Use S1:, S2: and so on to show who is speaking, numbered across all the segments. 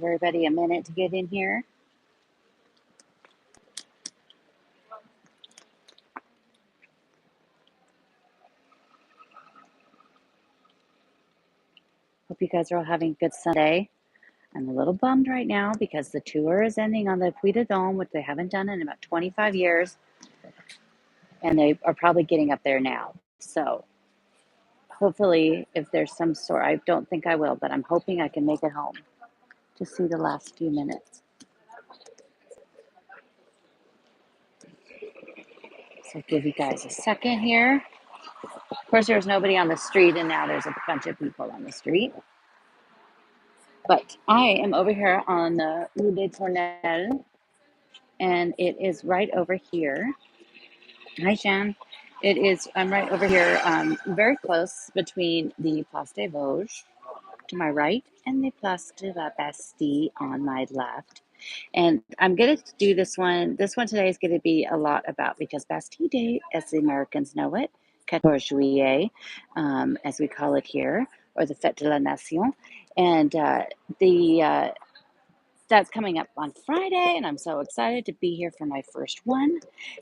S1: give everybody a minute to get in here. Hope you guys are all having a good Sunday. I'm a little bummed right now because the tour is ending on the Puy de Dôme, which they haven't done in about 25 years. And they are probably getting up there now. So hopefully, if there's some sort, I don't think I will, but I'm hoping I can make it home to see the last few minutes. So I'll give you guys a second here. Of course, there's nobody on the street, and now there's a bunch of people on the street. But I am over here on the Rue des Tournelles, and it is right over here. Hi, Jan. I'm right over here, very close between the Place des Vosges to my right and the Place de la Bastille on my left. And I'm going to do this one. This one today is going to be a lot about, because Bastille Day, as the Americans know it, 14 Juillet, as we call it here, or the Fête de la Nation. And that's coming up on Friday, and I'm so excited to be here for my first one.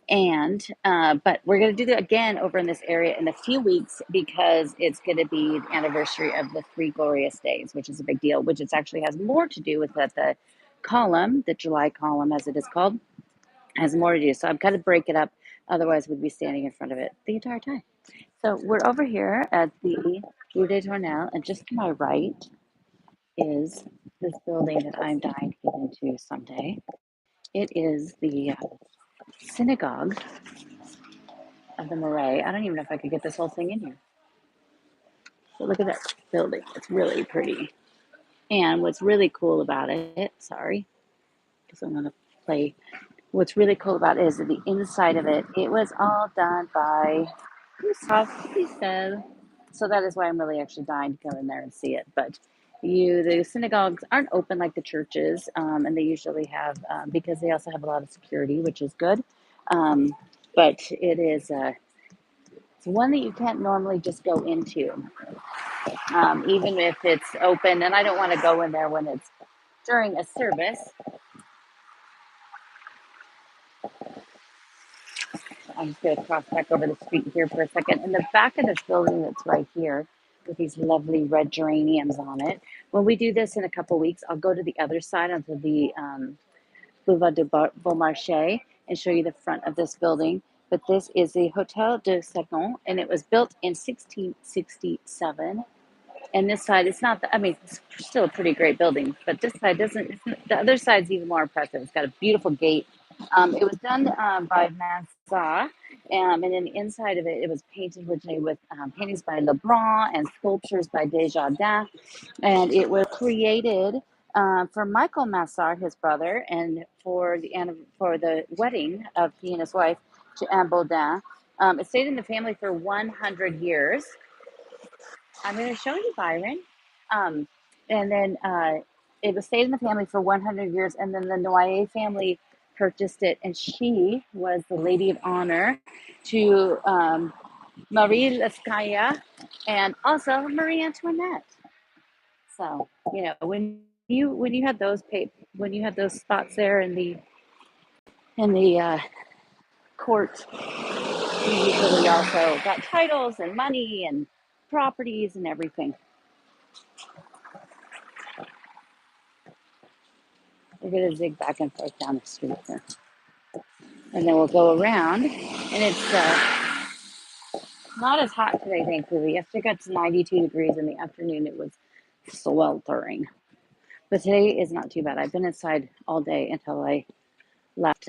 S1: And but we're going to do that again over in this area in a few weeks, because it's going to be the anniversary of the Three Glorious Days, which is a big deal, which it actually has more to do with that the column, the July column as it is called, has more to do. So I've got to break it up, otherwise we'd be standing in front of it the entire time. So we're over here at the Rue des Tournelles, and just to my right is this building that I'm dying to get into someday. It is the synagogue of the Marais. I don't even know if I could get this whole thing in here. But look at that building. It's really pretty. And what's really cool about it, sorry, because I'm going to play. What's really cool about it is that the inside of it, it was all done by Bastille. So that is why I'm really actually dying to go in there and see it. But the synagogues aren't open like the churches, and they usually have, because they also have a lot of security, which is good. But it is it's one that you can't normally just go into, even if it's open. And I don't want to go in there when it's during a service. I'm just going to cross back over the street here for a second. In the back of this building that's right here, with these lovely red geraniums on it. When we do this in a couple of weeks, I'll go to the other side onto the Boulevard de Beaumarchais and show you the front of this building. But this is the Hotel de Sagon, and it was built in 1667. And this side, it's not, it's still a pretty great building, but this side doesn't, the other side's even more impressive. It's got a beautiful gate. It was done by Mansart, and then the inside of it, it was painted originally with paintings by Lebrun and sculptures by Desjardins. And it was created for Michael Mansart, his brother, and for the wedding of he and his wife, Anne Baudin. It stayed in the family for 100 years. I'm going to show you Byron. And then it was stayed in the family for 100 years, and then the Noyer family purchased it, and she was the lady of honor to Marie Lescaia and also Marie Antoinette. So when you had those spots there in the court, you usually also got titles and money and properties and everything. We're going to zig back and forth down the street here. And then we'll go around. And it's not as hot today, thankfully. Yesterday got to 92 degrees in the afternoon. It was sweltering. But today is not too bad. I've been inside all day until I left,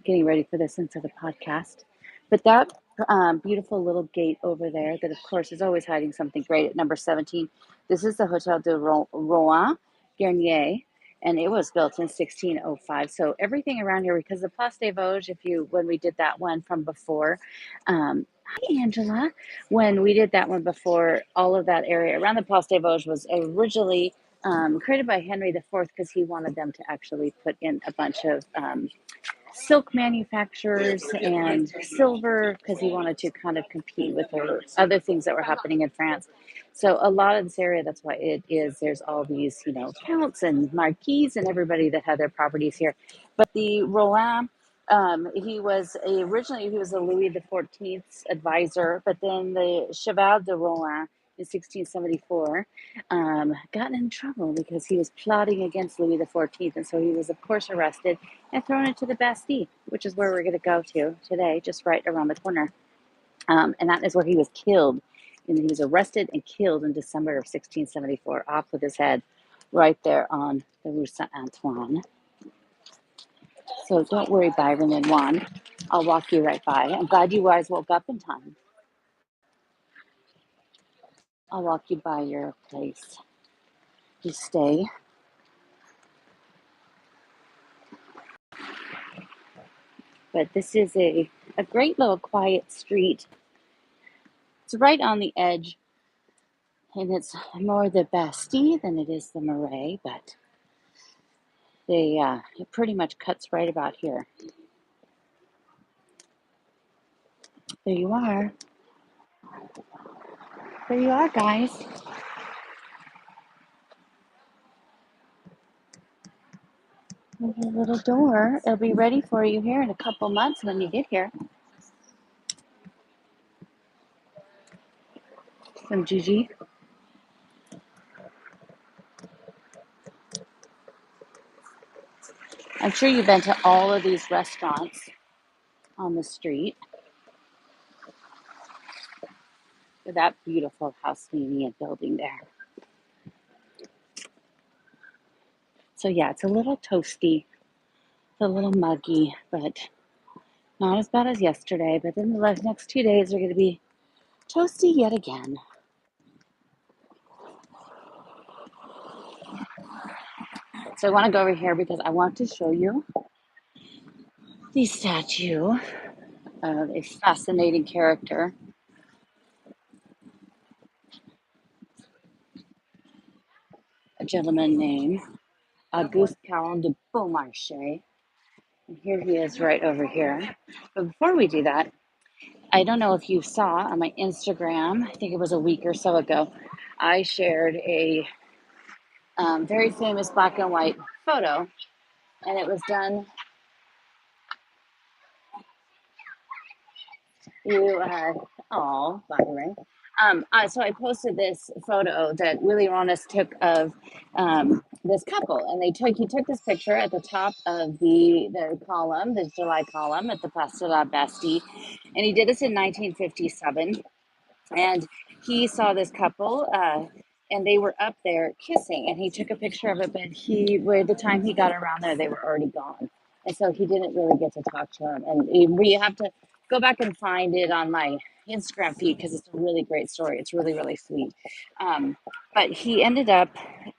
S1: getting ready for this and for the podcast. But that beautiful little gate over there that, of course, is always hiding something great at number 17. This is the Hotel de Rouen Garnier. And it was built in 1605. So everything around here, because the Place des Vosges, when we did that one from before, hi Angela, when we did that one before, all of that area around the Place des Vosges was originally created by Henry IV, because he wanted them to actually put in a bunch of silk manufacturers and silver, because he wanted to kind of compete with the other things that were happening in France. So a lot of this area, that's why it is. There's all these, counts and marquises and everybody that had their properties here. But the Roland, originally he was a Louis the 14th's advisor, but then the Cheval de Roland in 1674 got in trouble because he was plotting against Louis the 14th, and so he was of course arrested and thrown into the Bastille, which is where we're going to go to today, just right around the corner. And that is where he was killed. And he was arrested and killed in December of 1674, off with his head, right there on the Rue Saint Antoine. So don't worry, Byron and Juan. I'll walk you right by. I'm glad you guys woke up in time. I'll walk you by your place. You stay. But this is a great little quiet street. It's right on the edge, and it's more the Bastille than it is the Marais, but it pretty much cuts right about here. There you are. There you are, guys. There's your little door. It'll be ready for you here in a couple months when you get here. Some Gigi. I'm sure you've been to all of these restaurants on the street. With that beautiful Haussmannian building there. So yeah, it's a little toasty. It's a little muggy, but not as bad as yesterday. But then the next 2 days are going to be toasty yet again. So I want to go over here because I want to show you the statue of a fascinating character. A gentleman named Auguste Caron de Beaumarchais. And here he is right over here. But before we do that, I don't know if you saw on my Instagram, I think it was a week or so ago, I shared a very famous black and white photo, and it was done. Byron. So I posted this photo that Willie Ronis took of this couple, and he took this picture at the top of the column, the July column at the Place de la Bastille, and he did this in 1957. And he saw this couple, and they were up there kissing, and he took a picture of it, but by the time he got around there, they were already gone. And so he didn't really get to talk to him. And we have to go back and find it on my Instagram feed because it's a really great story. It's really, really sweet. But he ended up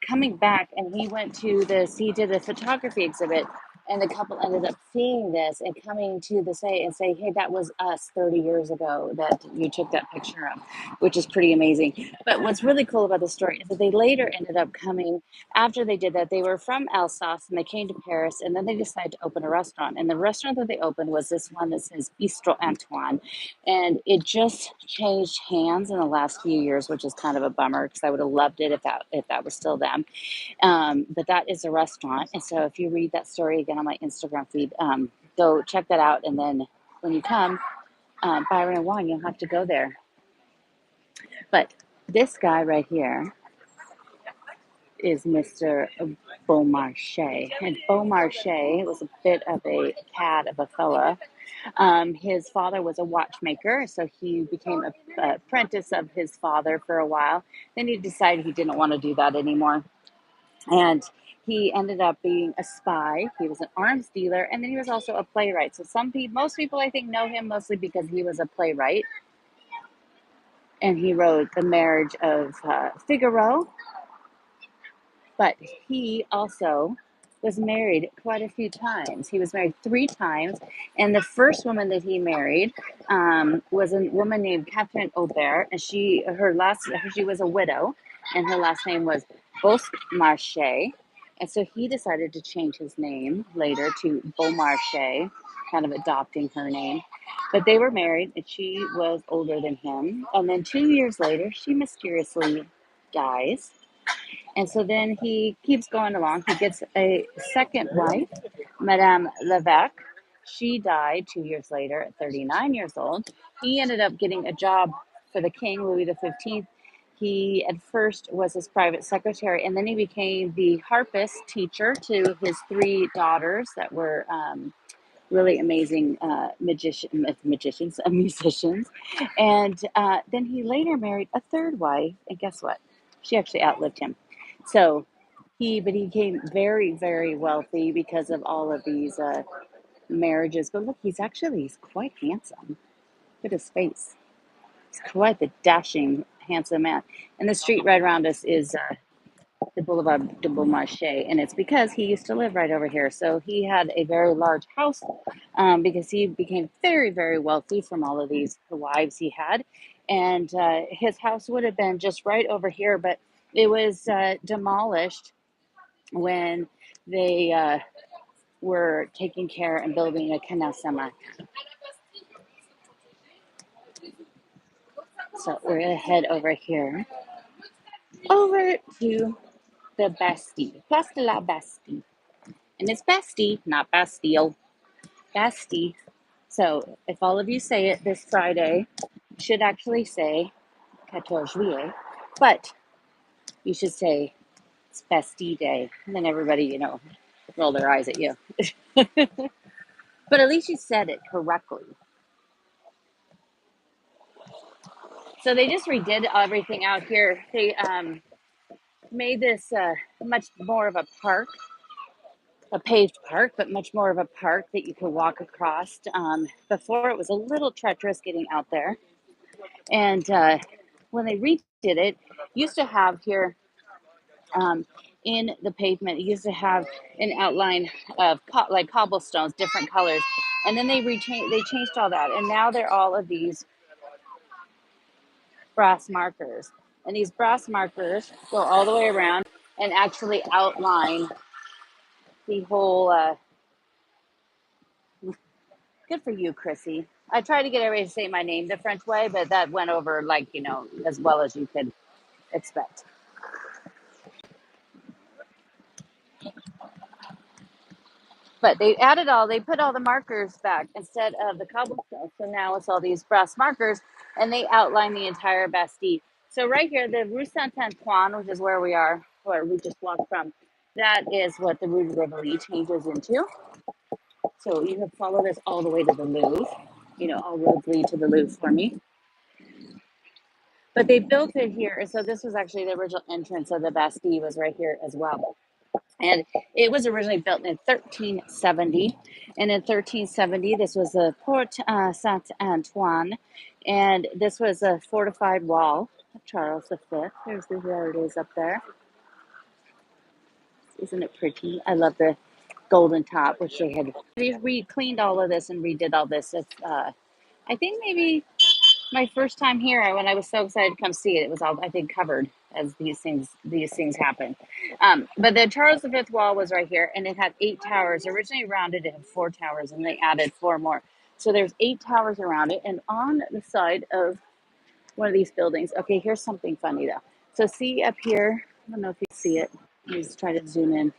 S1: coming back, and he did a photography exhibit, and the couple ended up seeing this and coming to say, hey, that was us 30 years ago that you took that picture of, which is pretty amazing. But what's really cool about the story is that they later ended up coming, after they did that, they were from Alsace and they came to Paris, and then they decided to open a restaurant. And the restaurant that they opened was this one that says Bistro Antoine. And it just changed hands in the last few years, which is kind of a bummer because I would have loved it if that was still them. But that is a restaurant. And so if you read that story again on my Instagram feed, go check that out. And then when you come, Byron and Juan, you'll have to go there. But this guy right here is Mr. Beaumarchais. And Beaumarchais was a bit of a cad of a fella. His father was a watchmaker, so he became an apprentice of his father for a while. Then he decided he didn't want to do that anymore. And he ended up being a spy. He was an arms dealer, and then he was also a playwright. So most people, I think, know him mostly because he was a playwright, and he wrote The Marriage of Figaro. But he also was married quite a few times. He was married 3 times, and the first woman that he married was a woman named Catherine Aubert, and she was a widow, and her last name was Beaumarchais. And so he decided to change his name later to Beaumarchais, kind of adopting her name. But they were married and she was older than him. And then 2 years later, she mysteriously dies. And so then he keeps going along. He gets a second wife, Madame Levesque. She died 2 years later at 39 years old. He ended up getting a job for the king, Louis XV. He at first was his private secretary, and then he became the harpist teacher to his three daughters that were really amazing musicians. And then he later married a third wife, and guess what? She actually outlived him. So but he became very, very wealthy because of all of these marriages. But look, he's quite handsome. Look at his face. He's quite the dashing, handsome man. And the street right around us is the Boulevard de Beaumarchais, and it's because he used to live right over here. So he had a very large house because he became very, very wealthy from all of these wives he had. And his house would have been just right over here, but it was demolished when they were taking care and building a canal Saint. So we're going to head over here, over to the Bastille, Place de la Bastille. And it's Bastille, not Bastille. Bastille. So if all of you say it this Friday, you should actually say 14 Juillet, but you should say it's Bastille Day. And then everybody, roll their eyes at you. But at least you said it correctly. So they just redid everything out here. They made this much more of a park, a paved park, but much more of a park that you could walk across. Before it was a little treacherous getting out there. And when they redid it, used to have here in the pavement, it used to have an outline of like cobblestones, different colors. And then they changed all that. And now they're all of these brass markers. And these brass markers go all the way around and actually outline the whole. Good for you, Chrissy. I tried to get everybody to say my name the French way, but that went over like, as well as you could expect. But they put all the markers back instead of the cobblestone. So now it's all these brass markers and they outline the entire Bastille. So right here, the Rue Saint Antoine, which is where we are, where we just walked from, that is what the Rue de Rivoli changes into. So you can follow this all the way to the Louvre. All roads lead to the Louvre for me. But they built it here. So this was actually the original entrance of the Bastille was right here as well. And it was originally built in 1370. And in 1370, this was the Porte Saint Antoine. And this was a fortified wall of Charles V. There it is up there. Isn't it pretty? I love the golden top, which they had cleaned all of this and redid all this. It's, I think maybe my first time here, when I was so excited to come see it, it was all, I think, covered as these things happen. But the Charles V wall was right here, and it had 8 towers. Originally rounded, it had 4 towers, and they added 4 more. So there's 8 towers around it, and on the side of one of these buildings. Okay, here's something funny though. So see up here, I don't know if you see it. Let me just try to zoom in.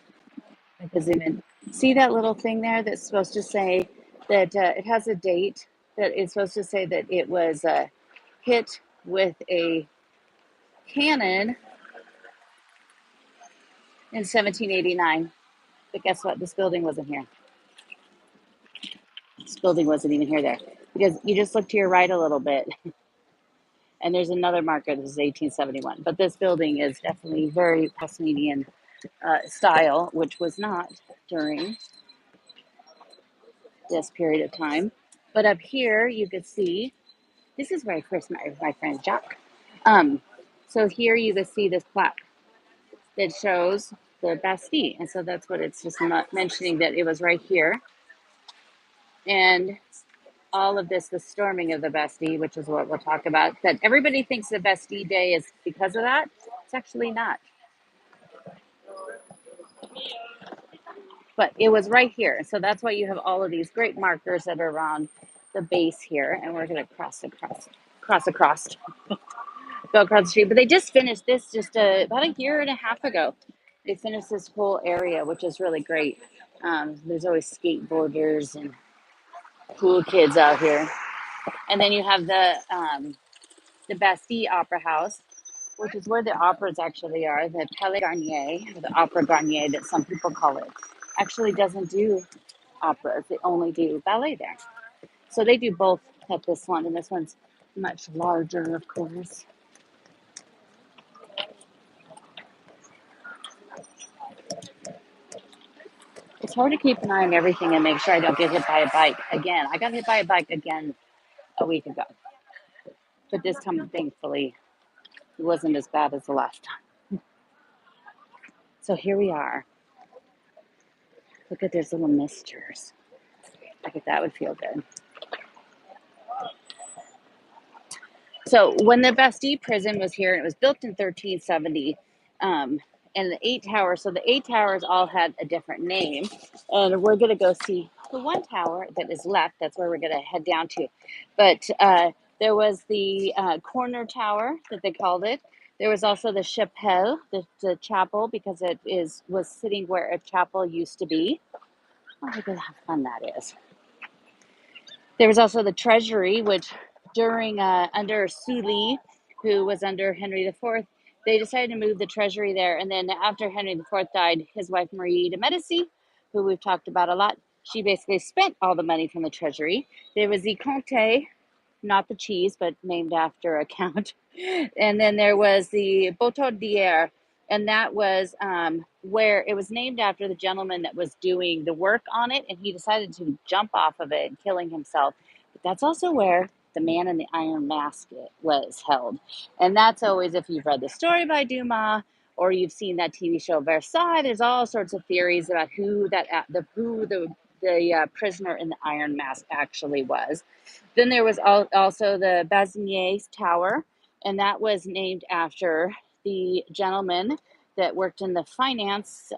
S1: I can zoom in. See that little thing there that's supposed to say that it has a date, that it's supposed to say that it was hit with a cannon in 1789. But guess what? This building wasn't here. This building wasn't even here there. Because you just look to your right a little bit, and there's another marker that is 1871. But this building is definitely very Pasminian style, which was not during this period of time. But up here, you could see, this is where I first met my friend Jack. So here you can see this plaque that shows the Bastille. And so that's what it's just not mentioning, that it was right here. And all of this, the storming of the Bastille, which is what we'll talk about, that everybody thinks the Bastille Day is because of that. It's actually not. But it was right here. So that's why you have all of these great markers that are around the base here. And we're going to cross, go across the street. But they just finished this just about a year and a half ago. They finished this whole area, which is really great. There's always skateboarders and cool kids out here. And then you have the Bastille Opera House, which is where the operas actually are. The Palais Garnier, or the Opera Garnier that some people call it, actually doesn't do operas. They only do ballet there. So they do both at this one, and this one's much larger, of course. It's hard to keep an eye on everything and make sure I don't get hit by a bike again. I got hit by a bike again a week ago, but this time, thankfully, it wasn't as bad as the last time. So here we are. Look at those little misters. Like if that would feel good. So when the Bastille prison was here, and it was built in 1370, and the eight towers, so the eight towers all had a different name, and we're going to go see the one tower that is left. That's where we're going to head down to. But there was the corner tower that they called it. There was also the chapelle, the chapel, because was sitting where a chapel used to be. Oh, look at how fun that is. There was also the treasury, which during under Sully, who was under Henry IV, they decided to move the treasury there. And then after Henry IV died, his wife Marie de Medici, who we've talked about a lot, she basically spent all the money from the treasury. There was the Comté, not the cheese, but named after a count. And then there was the Bouteille, and that was where it was named after the gentleman that was doing the work on it, and he decided to jump off of it, killing himself. But that's also where the Man in the Iron Mask was held. And that's always, if you've read the story by Dumas or you've seen that TV show Versailles, there's all sorts of theories about who the prisoner in the Iron Mask actually was. Then there was also the Bazinier Tower, and that was named after the gentleman that worked in the finance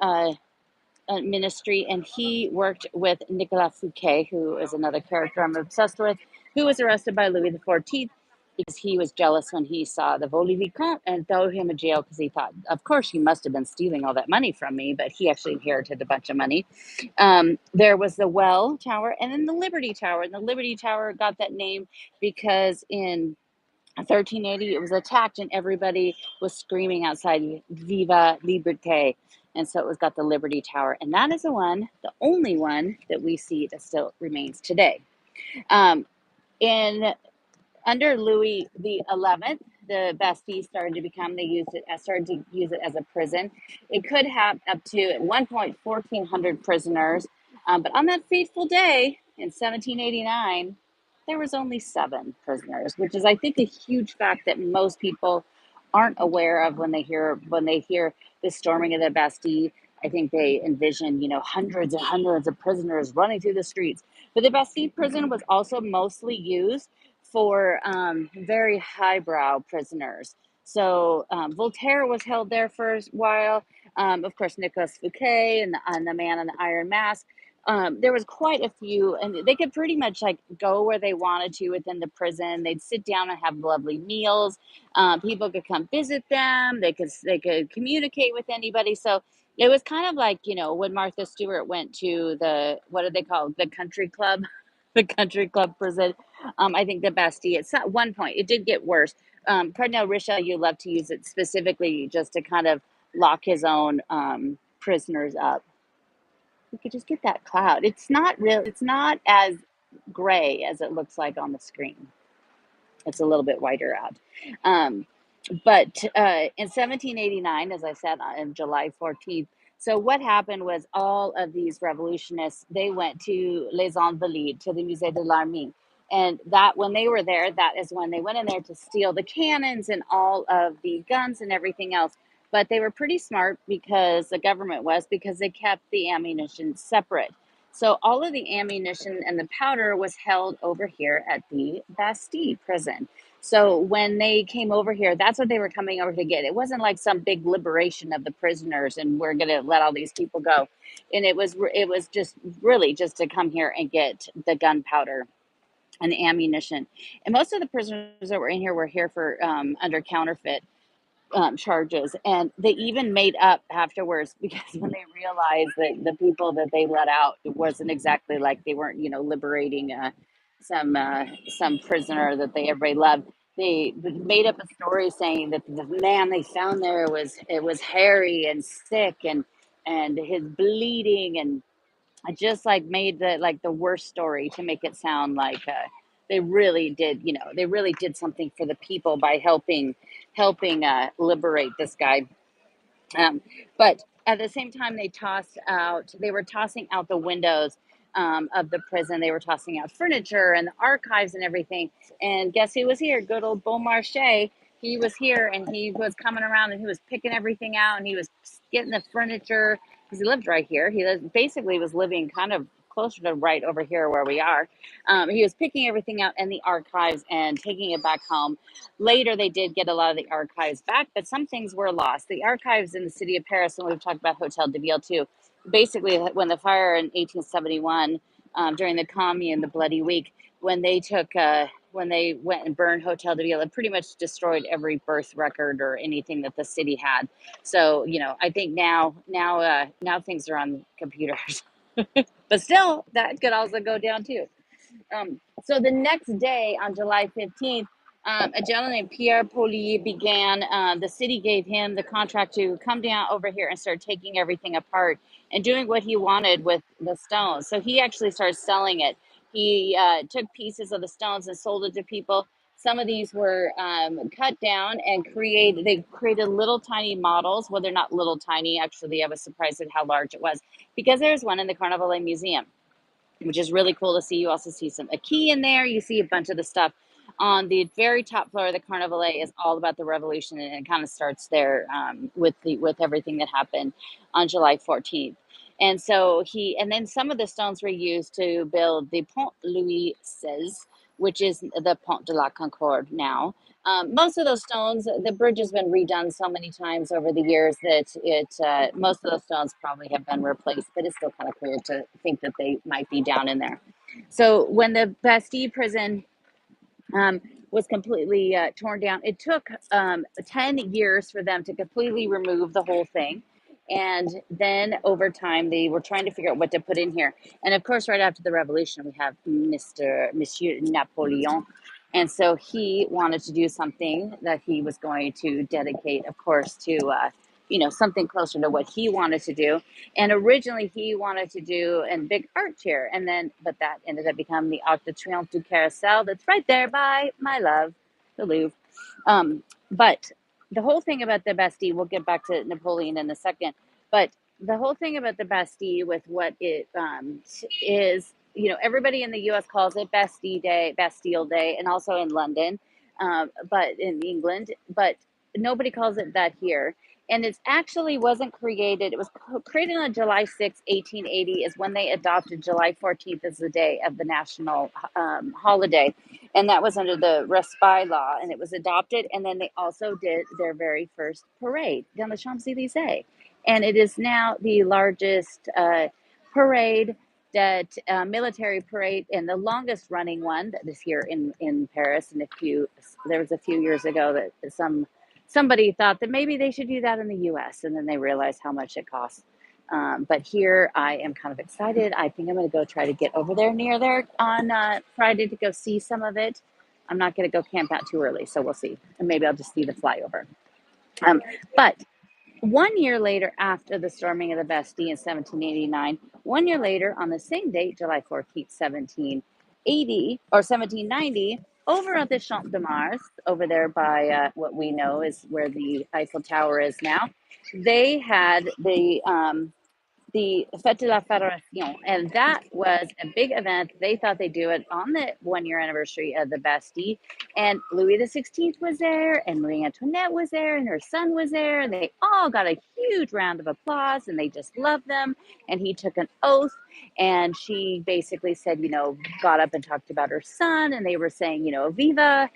S1: ministry, and he worked with Nicolas Fouquet, who is another character I'm obsessed with, who was arrested by Louis XIV because he was jealous when he saw the Vaux-le-Vicomte and threw him in jail because he thought, of course, he must have been stealing all that money from me, but he actually inherited a bunch of money. There was the Well Tower and then the Liberty Tower. And the Liberty Tower got that name because in 1380 it was attacked and everybody was screaming outside, Viva Liberté. And so it was got the Liberty Tower. And that is the only one that we see that still remains today. In Under Louis the 11th, the Bastille started to use it as a prison. It could have up to at one point 1,400 prisoners, but on that fateful day in 1789, there was only 7 prisoners, which is, I think, a huge fact that most people aren't aware of when they hear the storming of the Bastille. I think they envision, hundreds and hundreds of prisoners running through the streets. But the Bastille prison was also mostly used for very highbrow prisoners. So Voltaire was held there for a while. Of course, Nicolas Fouquet and the Man in the Iron Mask. There was quite a few, and they could pretty much like go where they wanted to within the prison. They'd sit down and have lovely meals. People could come visit them. They could communicate with anybody. So it was kind of like, when Martha Stewart went to what did they call it? The country club, the country club prison. I think the Bastille, at one point, it did get worse. Cardinal Richelieu loved to use it specifically just to kind of lock his own prisoners up. We could just get that cloud. It's not as gray as it looks like on the screen. It's a little bit whiter out. Um, but in 1789, as I said, on July 14th, so what happened was all of these revolutionists, they went to Les Invalides, to the Musée de l'Armée. And that when they were there, that is when they went in there to steal the cannons and all of the guns and everything else. But they were pretty smart because because they kept the ammunition separate. So all of the ammunition and the powder was held over here at the Bastille prison. So when they came over here, that's what they were coming over to get. It wasn't like some big liberation of the prisoners and we're going to let all these people go. And it was just really just to come here and get the gunpowder and the ammunition. And most of the prisoners that were in here were here for under counterfeit charges. And they even made up afterwards because when they realized that the people that they let out, it wasn't exactly like they weren't, liberating some some prisoner that they everybody loved. They made up a story saying that the man they found there was hairy and sick and his bleeding, and I just like made the worst story to make it sound like they really did, they really did something for the people by helping liberate this guy. um, but at the same time, they were tossing out the windows of the prison. They were tossing out furniture and the archives and everything. And guess who was here? Good old Beaumarchais. He was here and he was coming around and he was picking everything out and he was getting the furniture because he lived right here. Basically was living kind of closer to right over here where we are. He was picking everything out in the archives and taking it back home. Later, they did get a lot of the archives back, but some things were lost. The archives in the city of Paris, and we've talked about Hotel de Ville too. Basically, when the fire in 1871, during the Commune, the Bloody Week, when they went and burned Hotel de Ville, it pretty much destroyed every birth record or anything that the city had. So, I think now things are on computers, but still, that could also go down too. So the next day, on July 15th, a gentleman named Pierre Poli the city gave him the contract to come down over here and start taking everything apart and doing what he wanted with the stones. So he actually started selling it. He took pieces of the stones and sold it to people. Some of these were cut down and they created little tiny models. Well, they're not little tiny. Actually, I was surprised at how large it was because there's one in the Carnavalet Museum, which is really cool to see. You also see a key in there. You see a bunch of the stuff. On the very top floor of the Carnavalet is all about the revolution, and it kind of starts there with everything that happened on July 14th. And then some of the stones were used to build the Pont Louis XVI, which is the Pont de la Concorde now. Most of those stones, the bridge has been redone so many times over the years that most of those stones probably have been replaced, but it's still kind of cool to think that they might be down in there. So when the Bastille prison um, was completely torn down, it took 10 years for them to completely remove the whole thing. And then over time, they were trying to figure out what to put in here. And of course, right after the revolution, we have Monsieur Napoleon. And so he wanted to do something that he was going to dedicate, of course, to, something closer to what he wanted to do. And originally he wanted to do a big art chair. But that ended up becoming the Arc de Triomphe du Carrousel that's right there by my love, the Louvre. But the whole thing about the Bastille, we'll get back to Napoleon in a second, but the whole thing about the Bastille with what it is, everybody in the US calls it Bastille Day, and also in London, but in England, but nobody calls it that here. And it actually wasn't created, it was created on July 6th, 1880, is when they adopted July 14th as the day of the national holiday. And that was under the Respite law, and it was adopted. And then they also did their very first parade down the Champs-Elysees. And it is now the largest parade that military parade and the longest running one that is here in Paris. And there was a few years ago that somebody thought that maybe they should do that in the US, and then they realized how much it costs. But here I am kind of excited. I think I'm going to go try to get over there near there on Friday to go see some of it. I'm not going to go camp out too early, so we'll see. And maybe I'll just see the flyover. But 1 year later, after the storming of the Bastille in 1789, 1 year later, on the same date, July 14th, 1780 or 1790, over at the Champ de Mars, over there by what we know is where the Eiffel Tower is now, they had the Fête de la Fédération, and that was a big event. They thought they'd do it on the 1 year anniversary of the Bastille, and Louis the 16th was there, and Marie Antoinette was there, and her son was there, and they all got a huge round of applause, and they just loved them. And he took an oath, and she basically said, got up and talked about her son, and they were saying, Viva,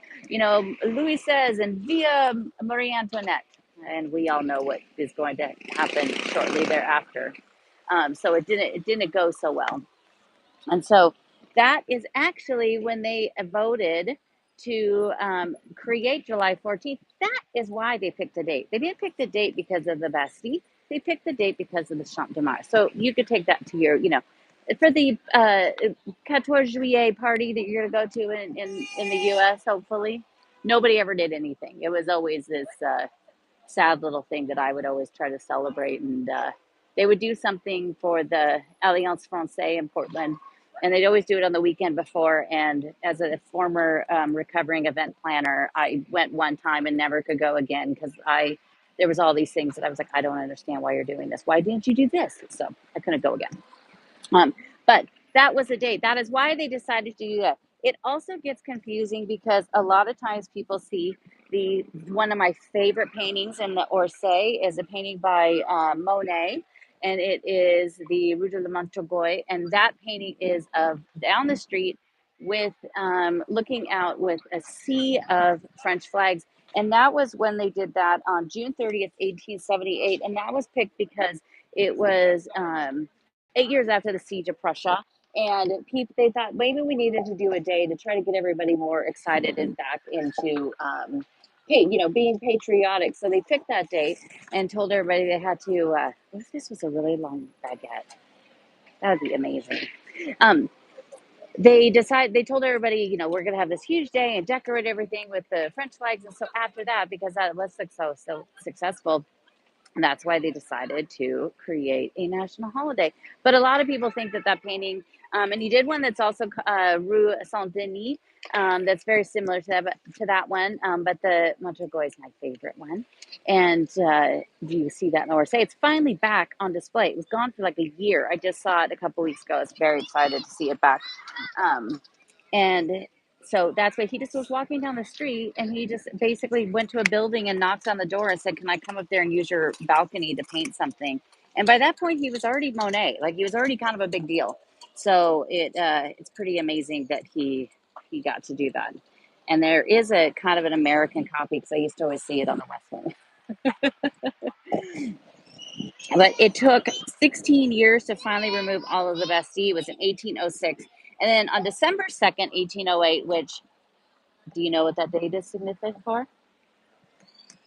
S1: Louis says, and Via Marie Antoinette. And we all know what is going to happen shortly thereafter. So it didn't go so well. And so that is actually when they voted to create July 14th. That is why they picked the date. They didn't pick the date because of the Bastille. They picked the date because of the Champ de Mars. So you could take that to your, for the 14 Juillet party that you're going to go to in the U.S., hopefully. Nobody ever did anything. It was always this sad little thing that I would always try to celebrate. And they would do something for the Alliance Francaise in Portland, and they'd always do it on the weekend before. And as a former recovering event planner, I went one time and never could go again because there was all these things that I was like, I don't understand why you're doing this. Why didn't you do this? So I couldn't go again. But that was the date. That is why they decided to do that. It also gets confusing because a lot of times people see one of my favorite paintings in the Orsay is a painting by Monet, and it is the Rue de la Montorgueil, and that painting is of down the street with looking out with a sea of French flags. And that was when they did that on June 30th, 1878. And that was picked because it was 8 years after the siege of Prussia. And they thought maybe we needed to do a day to try to get everybody more excited and back into, being patriotic. So they picked that date and told everybody they had to. What if this was a really long baguette? That would be amazing. They told everybody, we're going to have this huge day and decorate everything with the French flags. And so after that, because that was so successful, and that's why they decided to create a national holiday. But a lot of people think that painting, and he did one that's also Rue Saint Denis, that's very similar to that one. But the Montorgueil is my favorite one. And you see that in Orsay. It's finally back on display. It was gone for like a year. I just saw it a couple weeks ago. I was very excited to see it back. And so that's why he just was walking down the street, and he just basically went to a building and knocked on the door and said, can I come up there and use your balcony to paint something? And by that point, he was already Monet. Like, he was already kind of a big deal. So it's pretty amazing that he got to do that. And there is a kind of an American copy because I used to always see it on the West Wing. But it took 16 years to finally remove all of the Bastille. It was in 1806. And then on December 2nd, 1808, which, do you know what that date is significant for?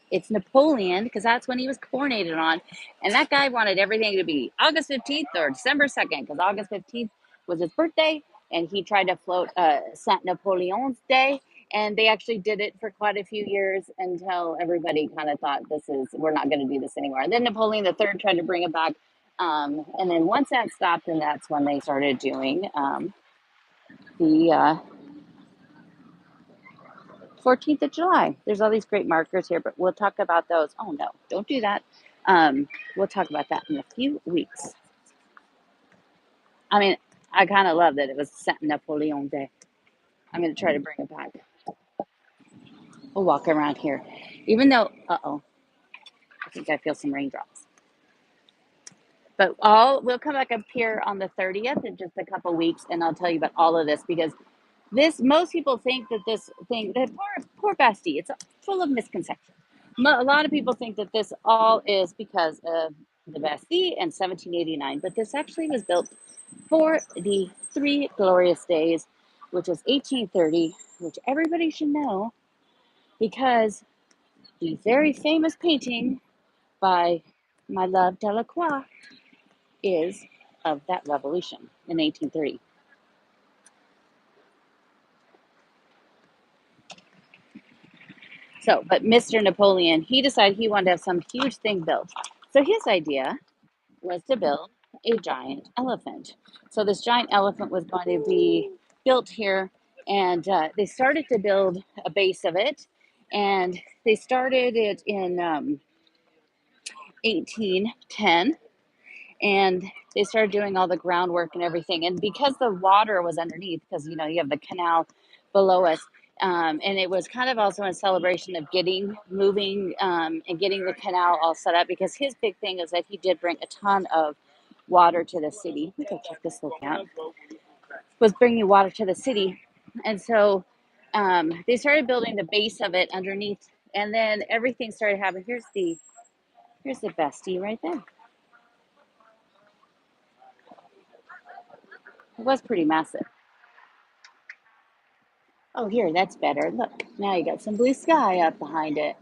S1: It's Napoleon, because that's when he was coronated on. And that guy wanted everything to be August 15th or December 2nd, because August 15th was his birthday. And he tried to float Saint Napoleon's Day. And they actually did it for quite a few years until everybody kind of thought we're not going to do this anymore. And then Napoleon III tried to bring it back. And then once that stopped, and that's when they started doing the 14th of July. There's all these great markers here, but we'll talk about those. Oh no, don't do that. We'll talk about that in a few weeks. I mean, I kind of love that it was Saint Napoleon Day. I'm going to try to bring it back. We'll walk around here. Even though, I think I feel some raindrops. But we'll come back up here on the 30th in just a couple weeks, and I'll tell you about all of this, because most people think that poor Bastille, it's full of misconceptions. A lot of people think that this all is because of the Bastille in 1789, but this actually was built for the Three Glorious Days, which is 1830, which everybody should know, because the very famous painting by my love Delacroix is of that revolution in 1830. So, but Mr. Napoleon, he decided he wanted to have some huge thing built. So his idea was to build a giant elephant. So this giant elephant was going to be built here, and they started to build a base of it, and they started it in 1810, and they started doing all the groundwork and everything. And because the water was underneath, because you have the canal below us, and it was kind of also a celebration of moving, and getting the canal all set up. Because his big thing is that he did bring a ton of water to the city. Let me go check this little cat. Was bringing water to the city, and so they started building the base of it underneath, and then everything started happening. Here's the Bastille right there. It was pretty massive. Oh, here, that's better. Look, now you got some blue sky up behind it.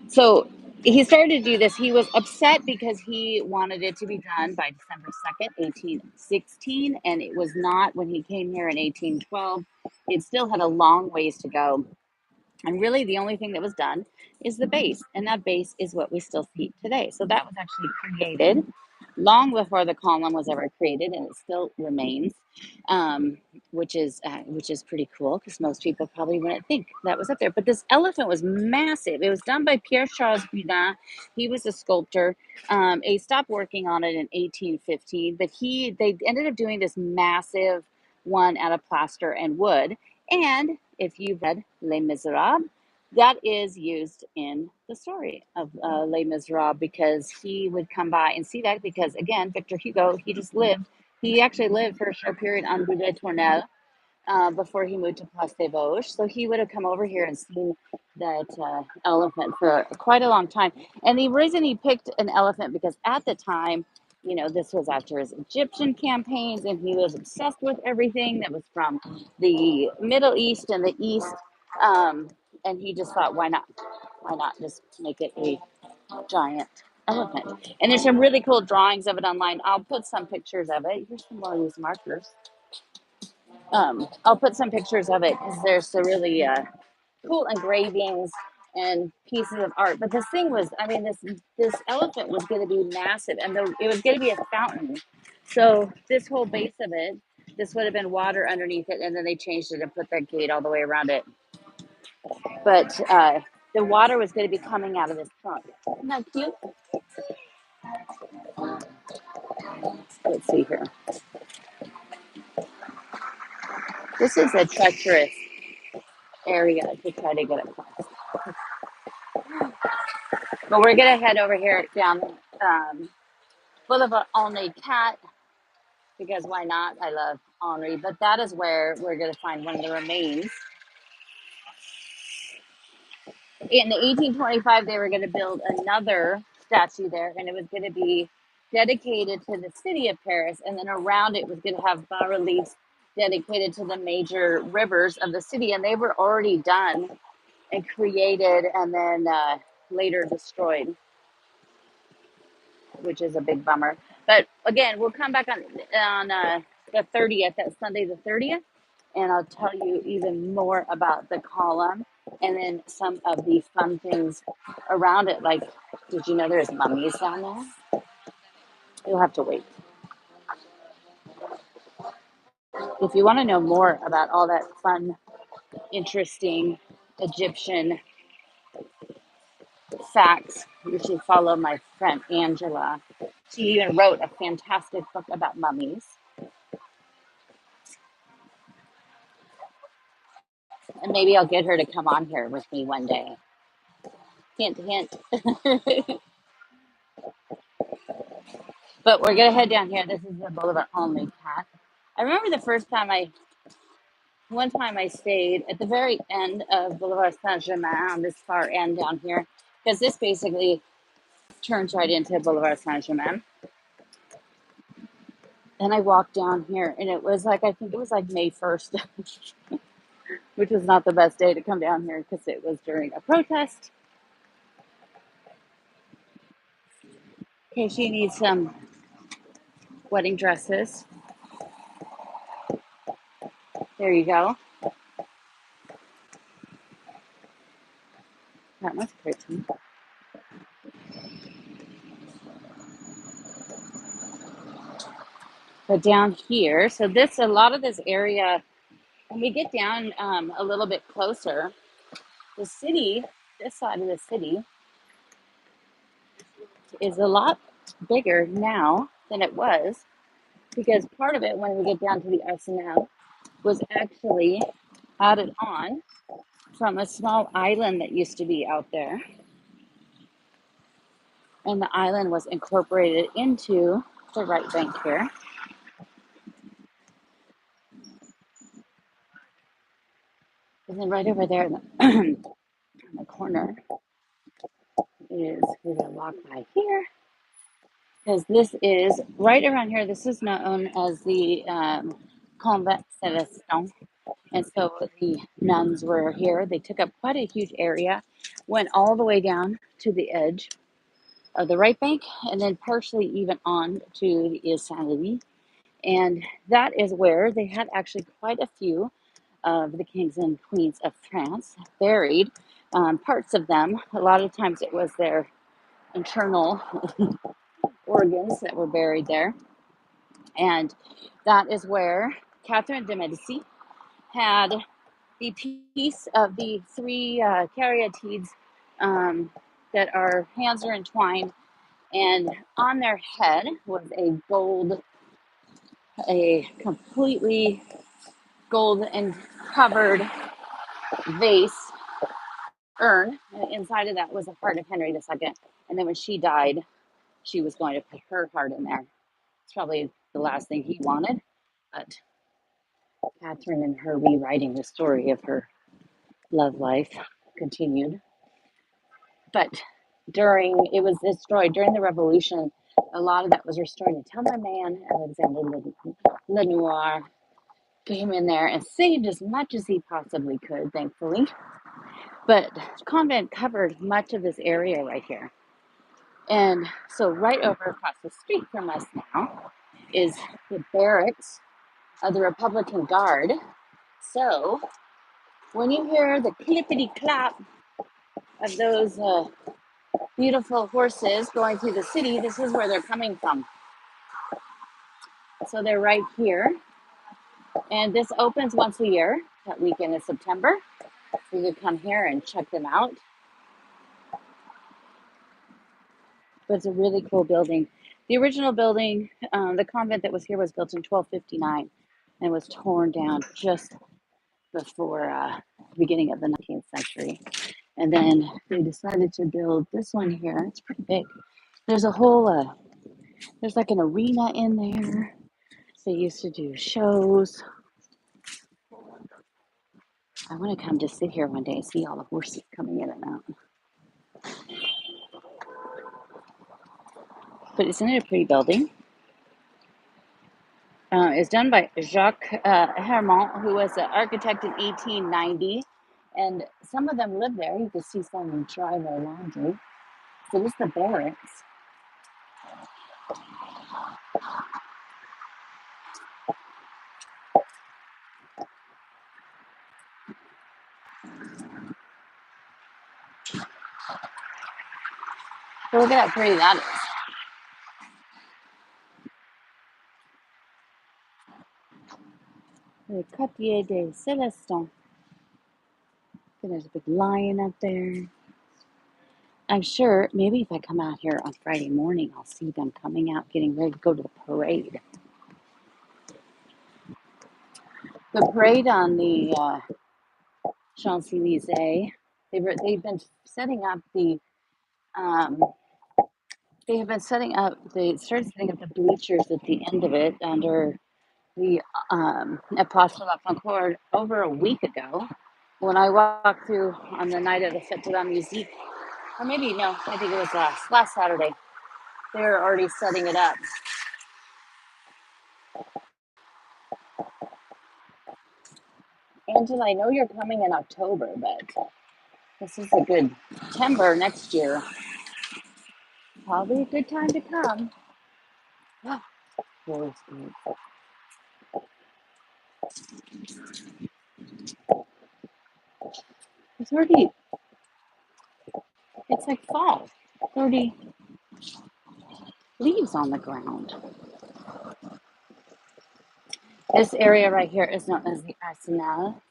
S1: So he started to do this. He was upset because he wanted it to be done by December 2nd, 1816, and it was not when he came here in 1812. It still had a long ways to go. And really, the only thing that was done is the base, and that base is what we still see today. So that was actually created long before the column was ever created, and it still remains, um, which is pretty cool because most people probably wouldn't think that was up there. But this elephant was massive. It was done by Pierre Charles Boudin. He was a sculptor. He stopped working on it in 1815, but they ended up doing this massive one out of plaster and wood. And if you've read Les Miserables, that is used in the story of Les Miserables, because he would come by and see that, because again, Victor Hugo, he actually lived for a short period on Rue de Tournelle, before he moved to Place des Vosges. So he would have come over here and seen that elephant for quite a long time. And the reason he picked an elephant, because at the time, this was after his Egyptian campaigns, and he was obsessed with everything that was from the Middle East and the East. And he just thought, why not? Why not just make it a giant elephant? And there's some really cool drawings of it online. I'll put some pictures of it. Here's some more of these markers. I'll put some pictures of it because there's some really cool engravings and pieces of art. But this thing was, I mean, this elephant was going to be massive, and it was going to be a fountain. So this whole base of it, this would have been water underneath it, and then they changed it and put that gate all the way around it. But the water was going to be coming out of this trunk. Isn't that cute? Let's see here. This is a treacherous area to try to get across. But we're going to head over here down Boulevard Henri Cat, because why not? I love Henri. But that is where we're going to find one of the remains. In 1825, they were going to build another statue there, and it was going to be dedicated to the city of Paris. And then around it was going to have bas reliefs dedicated to the major rivers of the city. And they were already done and created, and then later destroyed, which is a big bummer. But again, we'll come back on the 30th, that's Sunday the 30th, and I'll tell you even more about the column, and then some of the fun things around it. Like, did you know there's mummies down there? You'll have to wait. If you want to know more about all that fun, interesting Egyptian facts, you should follow my friend Angela. She even wrote a fantastic book about mummies. And maybe I'll get her to come on here with me one day. Hint, hint. But we're going to head down here. This is the Boulevard Only Cat. I remember one time I stayed at the very end of Boulevard Saint-Germain, on this far end down here, because this basically turns right into Boulevard Saint-Germain. And I walked down here, and it was like, I think it was like May 1st, which was not the best day to come down here because it was during a protest. Okay, she needs some wedding dresses. There you go. That one's pretty. But down here, so a lot of this area, when we get down a little bit closer, the city, this side of the city, is a lot bigger now than it was, because part of it, when we get down to the Arsenal, was actually added on from a small island that used to be out there. And the island was incorporated into the right bank here. And then right over there in the corner is, we're going to walk by here, because this is right around here. This is known as the Convent Celestin. And so the nuns were here. They took up quite a huge area, went all the way down to the edge of the right bank, and then partially even on to the Ile Saint Louis. And that is where they had actually quite a few of the kings and queens of France buried. Parts of them, a lot of times it was their internal organs that were buried there. And that is where Catherine de Medici had the piece of the three caryatides that our hands are entwined, and on their head was a completely gold and covered vase urn, and inside of that was the heart of Henry II. And then when she died, she was going to put her heart in there. It's probably the last thing he wanted, but Catherine and her rewriting the story of her love life continued. But it was destroyed during the Revolution. A lot of that was restored until my man Alexander Lenoir came in there and saved as much as he possibly could, thankfully. But the convent covered much of this area right here. And so right over across the street from us now is the barracks of the Republican Guard. So when you hear the clippity clap of those beautiful horses going through the city, this is where they're coming from. So they're right here. And this opens once a year, that weekend in September. So you can come here and check them out. But it's a really cool building. The original building, the convent that was here, was built in 1259 and was torn down just before the beginning of the 19th century. And then they decided to build this one here. It's pretty big. There's a whole, there's like an arena in there. They used to do shows. I want to come just sit here one day and see all the horses coming in and out. But isn't it a pretty building? It's done by Jacques Hermont, who was an architect in 1890. And some of them live there. You can see some of them dry their laundry. So this is the barracks. So look at how pretty that is. The Quartier des Célestins. And there's a big lion up there. I'm sure maybe if I come out here on Friday morning, I'll see them coming out, getting ready to go to the parade. The parade on the Champs-Élysées. They've been setting up the they started setting up the bleachers at the end of it under the Place de la Concorde over a week ago. When I walked through on the night of the Fête de la Musique, or maybe no, I think it was last Saturday. They were already setting it up. Angela, I know you're coming in October, but this is a good September next year. Probably a good time to come. It's already, it's like fall. It's already leaves on the ground. This area right here is known as the Arsenal.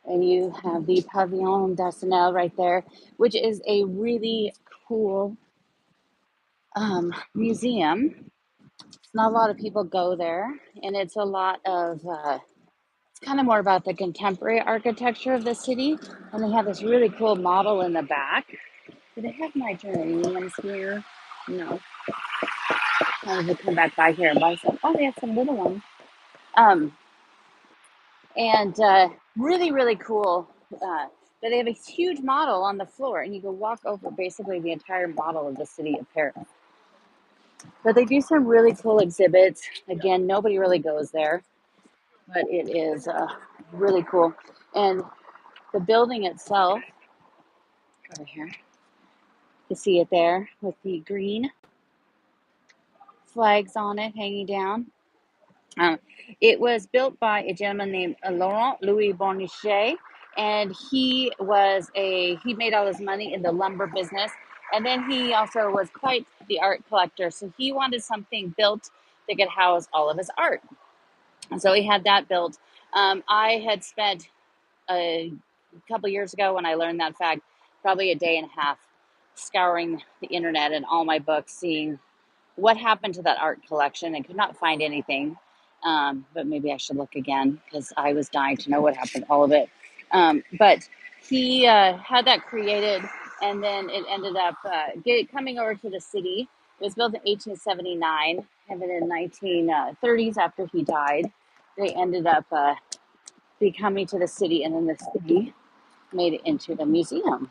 S1: And you have the Pavillon d'Arsenal right there, which is a really cool museum Not a lot of people go there, and it's a lot of it's kind of more about the contemporary architecture of the city. And they have this really cool model in the back. Do they have my geraniums here? No. I was to come back by here and buy some. Oh, they have some little ones. Um, and really, really cool. But they have a huge model on the floor, and you can walk over basically the entire model of the city of Paris. But they do some really cool exhibits. Again, nobody really goes there, but it is really cool. And the building itself, over here, you see it there with the green flags on it hanging down. It was built by a gentleman named Laurent Louis Bonnechet, and he made all his money in the lumber business, and then he also was quite the art collector. So he wanted something built that could house all of his art, and so he had that built. I had spent a couple years ago when I learned that fact, probably a day and a half scouring the internet and all my books, seeing what happened to that art collection, and could not find anything. But maybe I should look again because I was dying to know what happened to all of it. But he had that created, and then it ended up coming over to the city. It was built in 1879, and then in 1930s, after he died, they ended up becoming to the city, and then the city made it into the museum.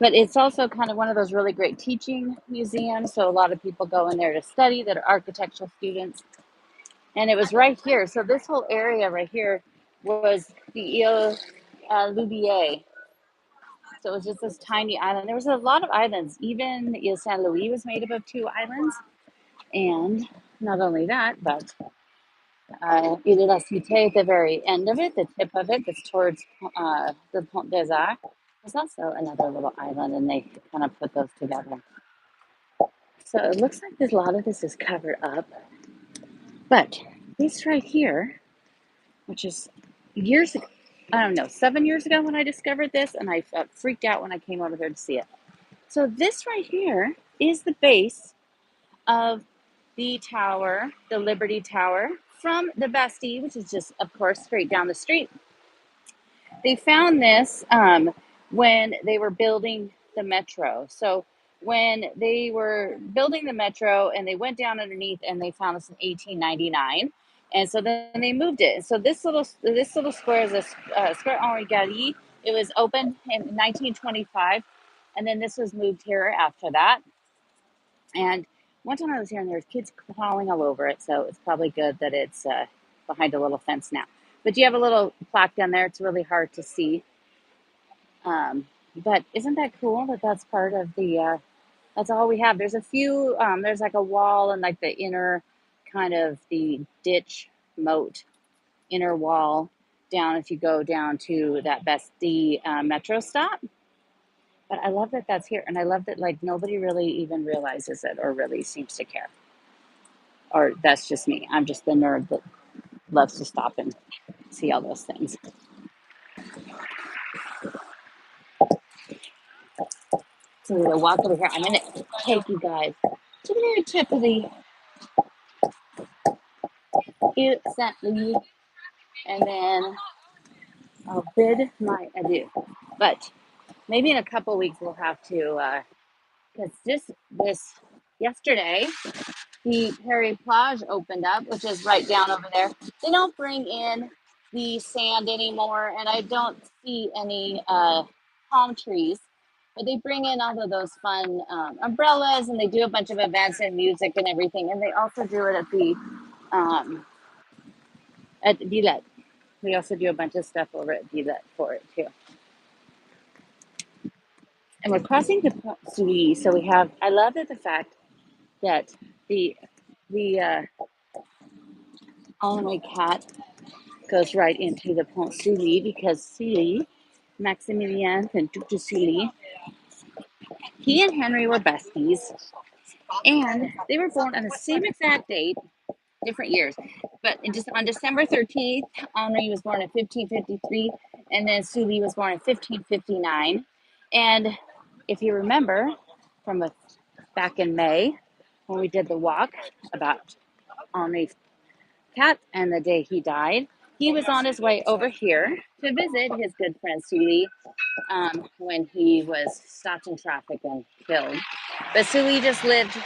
S1: But it's also kind of one of those really great teaching museums. So a lot of people go in there to study that are architectural students. And it was right here. So this whole area right here was the Ile Louvier. So it was just this tiny island. There was a lot of islands. Even Ile Saint Louis was made up of 2 islands. And not only that, but Ile de la Cité at the very end of it, the tip of it, that's towards the Pont des Arts. There's also another little island, and they kind of put those together. So it looks like a lot of this is covered up. But this right here, which is years ago, I don't know, 7 years ago when I discovered this, and I freaked out when I came over here to see it. So this right here is the base of the tower, the Liberty Tower from the Bastille, which is just, of course, straight down the street. They found this when they were building the metro. So when they were building the metro, and they went down underneath, and they found this in 1899, and so then they moved it. So this little square is a Square Henri Galli. It was opened in 1925, and then this was moved here after that. And one time I was here, and there was kids crawling all over it, so it's probably good that it's behind a little fence now. But you have a little plaque down there. It's really hard to see. But isn't that cool that that's part of the, that's all we have. There's a few, there's like a wall and like the inner kind of the ditch moat, inner wall down if you go down to that Bastille metro stop. But I love that that's here. And I love that like nobody really even realizes it or really seems to care. Or that's just me. I'm just the nerd that loves to stop and see all those things. So we're gonna walk over here. I'm gonna take you guys to the very tip of the Ile Saint Louis, and then I'll bid my adieu. But maybe in a couple weeks we'll have to, because this yesterday the Perry Plage opened up, which is right down over there. They don't bring in the sand anymore, and I don't see any palm trees. But they bring in all of those fun umbrellas, and they do a bunch of events and music and everything. And they also do it um, at Villette. We also do a bunch of stuff over at Villette for it too. And we're crossing the Pont Sully, so we have. I love the fact that the Henri Cat goes right into the Pont Sully, because Sully, Maximilien and Duc de Sully, he and Henry were besties, and they were born on the same exact date, different years. But on December 13th, Henri was born in 1553, and then Sully was born in 1559. And if you remember from back in May, when we did the walk about Henri's cat and the day he died. He was on his way over here to visit his good friend Sully when he was stopped in traffic and killed. But Sully just lived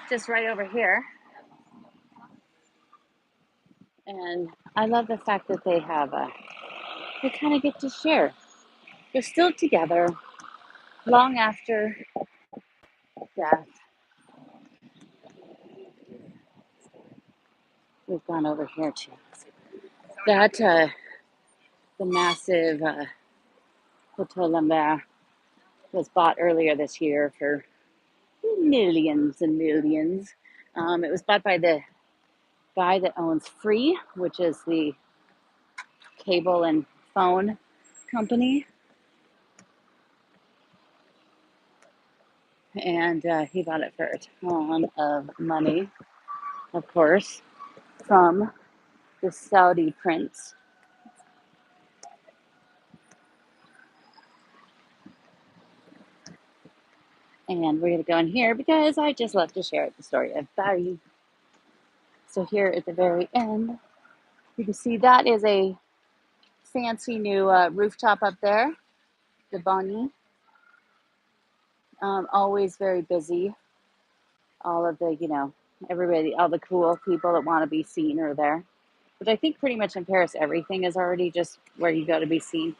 S1: just right over here. And I love the fact that they kind of get to share. They're still together long after death. We've gone over here too. That, the massive Hotel Lambert was bought earlier this year for millions and millions. It was bought by the guy that owns Free, which is the cable and phone company. And he bought it for a ton of money, of course, from the Saudi prince. And we're going to go in here because I just love to share the story of Barry. So here at the very end, you can see that is a fancy new rooftop up there, the Bonnie. Always very busy. All of the, everybody, all the cool people that want to be seen are there. Which I think pretty much in Paris, everything is already just where you go to be seen.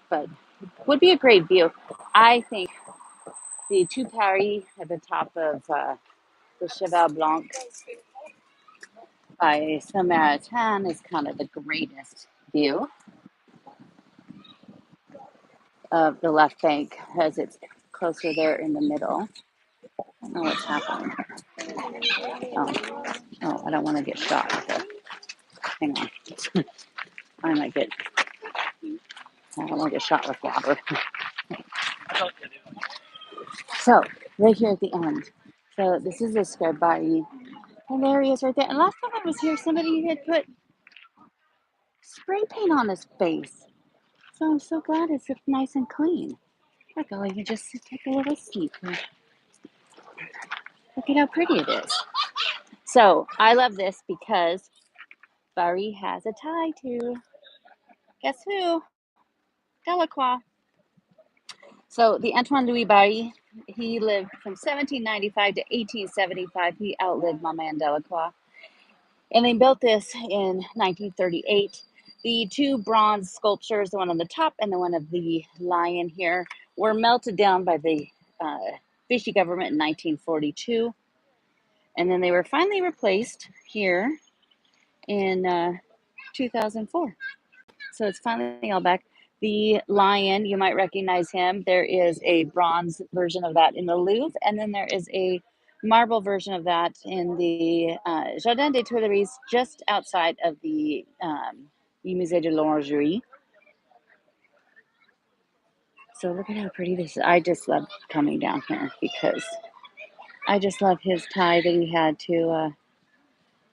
S1: But would be a great view. I think the Two Paris at the top of the Cheval Blanc by Saint-Martin is kind of the greatest view of the left bank as it's closer there in the middle. I don't know what's happening. Oh, I don't want to get shot with it. Hang on. I don't want to get shot with water. So, right here at the end. So, this is the Scarbari. And there he is right there. And last time I was here, somebody had put spray paint on his face. So I'm so glad it's nice and clean. Look, I'll even just take a little seat. Look at how pretty it is. So I love this because Barry has a tie too. Guess who? Delacroix. So the Antoine Louis Barry, he lived from 1795 to 1875. He outlived my man Delacroix. And they built this in 1938. The two bronze sculptures, the one on the top and the one of the lion here, were melted down by the Vichy government in 1942. And then they were finally replaced here in 2004. So it's finally all back. The lion, you might recognize him. There is a bronze version of that in the Louvre, and then there is a marble version of that in the Jardin des Tuileries, just outside of the Musée de l'Orangerie. So look at how pretty this is. I just love coming down here because I just love his tie that he had to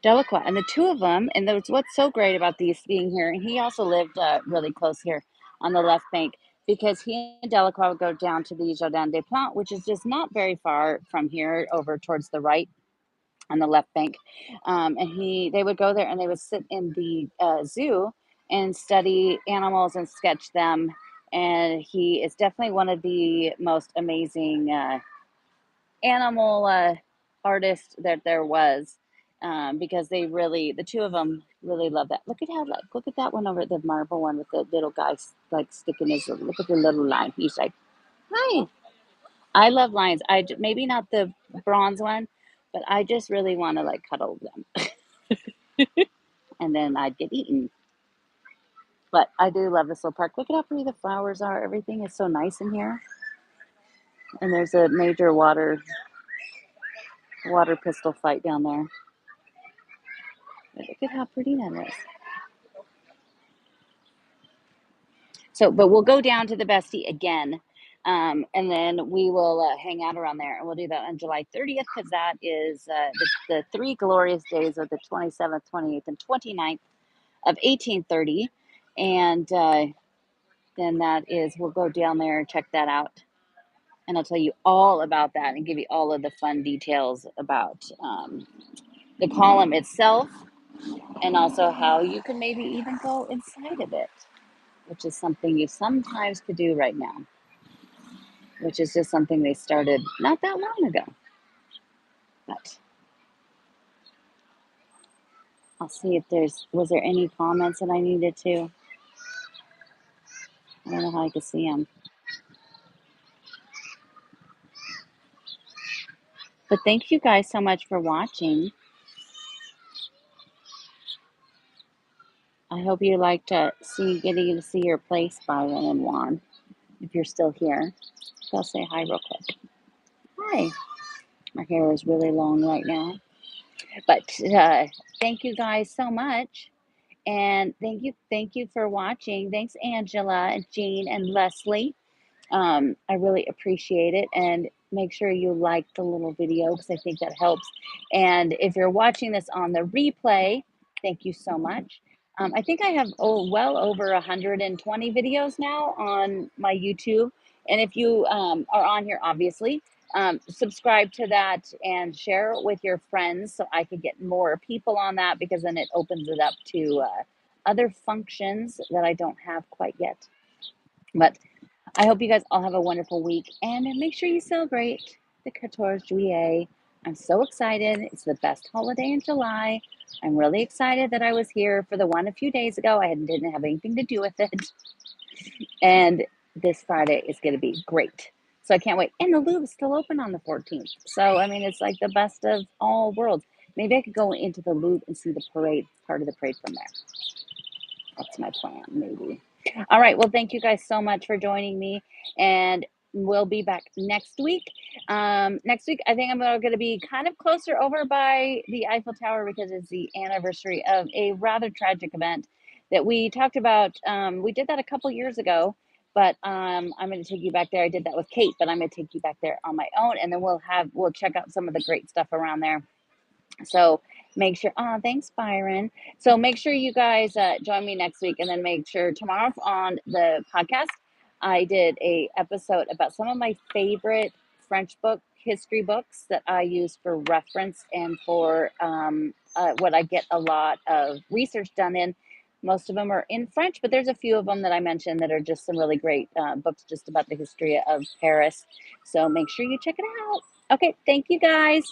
S1: Delacroix. And the two of them, and that's what's so great about these being here. And he also lived really close here on the left bank because he and Delacroix would go down to the Jardin des Plantes, which is just not very far from here over towards the right on the left bank. And they would go there and they would sit in the zoo and study animals and sketch them. And he is definitely one of the most amazing animal artist that there was, because the two of them really love that. Look at that one over the marble one with the little guy like sticking look at the little line. He's like, hi. I love lions. Maybe not the bronze one, but I just really want to like cuddle them, and then I'd get eaten. But I do love this little park. Look at how pretty the flowers are. Everything is so nice in here, and there's a major water pistol fight down there. Look at how pretty that is. So, but we'll go down to the Bastille again, and then we will hang out around there, and we'll do that on July 30th because that is the three glorious days of the 27th, 28th, and 29th of 1830, and then we'll go down there and check that out. And I'll tell you all about that and give you all of the fun details about the column itself, and also how you can maybe even go inside of it, which is something you sometimes could do right now, which is just something they started not that long ago. But I'll see if was there any comments that I needed to? I don't know how I could see them. But thank you guys so much for watching. I hope you liked getting to see your place, Byron and Juan. If you're still here, go say hi real quick. Hi. My hair is really long right now. But thank you guys so much. And thank you for watching. Thanks, Angela, Jean, and Leslie. I really appreciate it. And make sure you like the little video because I think that helps. And if you're watching this on the replay, thank you so much. I think I have well over 120 videos now on my YouTube. And if you are on here, obviously, subscribe to that and share it with your friends so I could get more people on that, because then it opens it up to other functions that I don't have quite yet. But I hope you guys all have a wonderful week, and make sure you celebrate the 14 Juillet. I'm so excited. It's the best holiday in July. I'm really excited that I was here for the one a few days ago. I didn't have anything to do with it. And this Friday is going to be great. So I can't wait. And the Louvre is still open on the 14th. So, I mean, it's like the best of all worlds. Maybe I could go into the Louvre and see the parade, part of the parade from there. That's my plan, maybe. All right. Well, thank you guys so much for joining me. And we'll be back next week. Next week, I think I'm going to be kind of closer over by the Eiffel Tower because it's the anniversary of a rather tragic event that we talked about. We did that a couple years ago, but I'm going to take you back there. I did that with Kate, but I'm going to take you back there on my own, and then we'll check out some of the great stuff around there. So make sure, thanks, Byron. So make sure you guys join me next week, and then make sure tomorrow on the podcast, I did a episode about some of my favorite French history books that I use for reference and for what I get a lot of research done in. Most of them are in French, but there's a few of them that I mentioned that are just some really great books just about the history of Paris. So make sure you check it out. Okay, thank you guys.